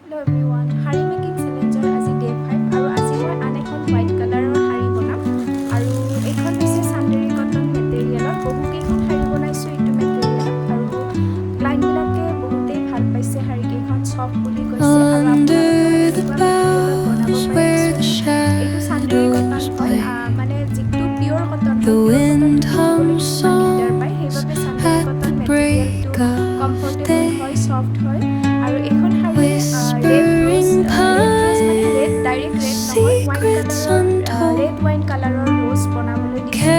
Hello everyone, Harry making challenger আজি day 5 আৰু আজি মই আন এখন white কালাৰৰ শাৰী বনাম আৰু এইখন হৈছে চান্দেৰী কটন মেটেৰিয়েলত বহুকেইখন শাৰী বনাইছোঁ এইটো মেটেৰিয়েলত আৰু ক্লাইণ্টবিলাকে বহুতেই ভাল পাইছে শাৰীকেইখন চফ্ট বুলি কৈছে আৰু আপোনালোকেও এনেকুৱা মেটেৰিয়েলত বনাব পাৰে এইটো চান্দেৰী কটন হয় মানে যিটো পিয়ৰ কটন হয় পিয়ৰ কটন দিগদাৰ পায় সেইবাবে চান্দেৰী কটন মেটেৰিয়েলটো কমফৰ্টেবল হয় চফ্ট হয় আৰু এইখন শাৰী red rose মানে red direct red নহয় red wine কালাৰৰ rose বনাবলৈ দিছে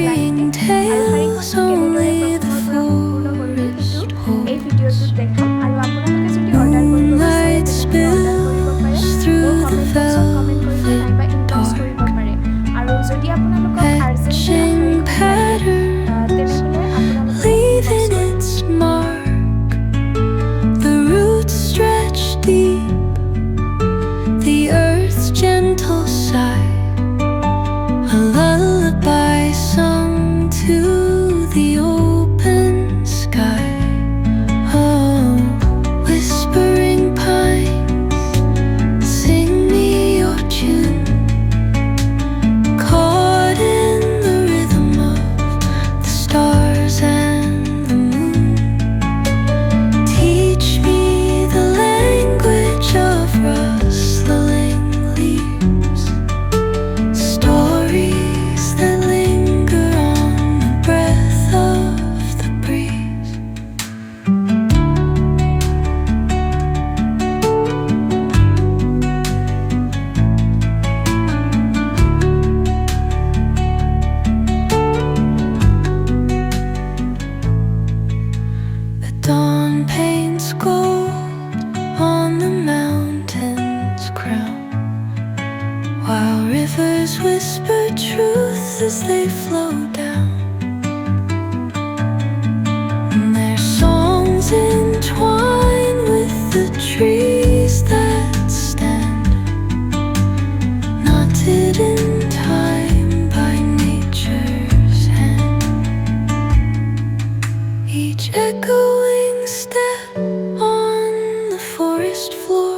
ক্লাইণ্টে আৰু শাৰীখন কেনেদৰে প্ৰথমৰ পৰা সম্পূৰ্ণ কৰিলোঁ সেইটো এই ভিডিঅ'টোত দেখাম আৰু আপোনালোকে যদি অৰ্ডাৰ কৰিব বিচাৰে তেনেহ'লে অৰ্ডাৰ কৰিব পাৰে মোৰ কমেণ্ট বক্সত কমেণ্ট কৰিব নাইবা ইনবক্স কৰিব পাৰে আৰু যদি আপোনালোকক আৰ্জেণ্ট শাৰীখন লাগে তেনেহ'লে আপোনালোকে inbox The earth's gentle sigh, a lullaby sung to the open sky. Oh, whispering pines, sing me your tune, caught in the rhythm of the stars and the moon. Teach me the language of rustling leaves, stories that linger on the breath of the breeze. The dawn paints gold on the mountain's crown, while rivers whisper truth as they flow down. And their songs entwine with the trees that stand, knotted in time by nature's hand. Each echoing step on the forest floor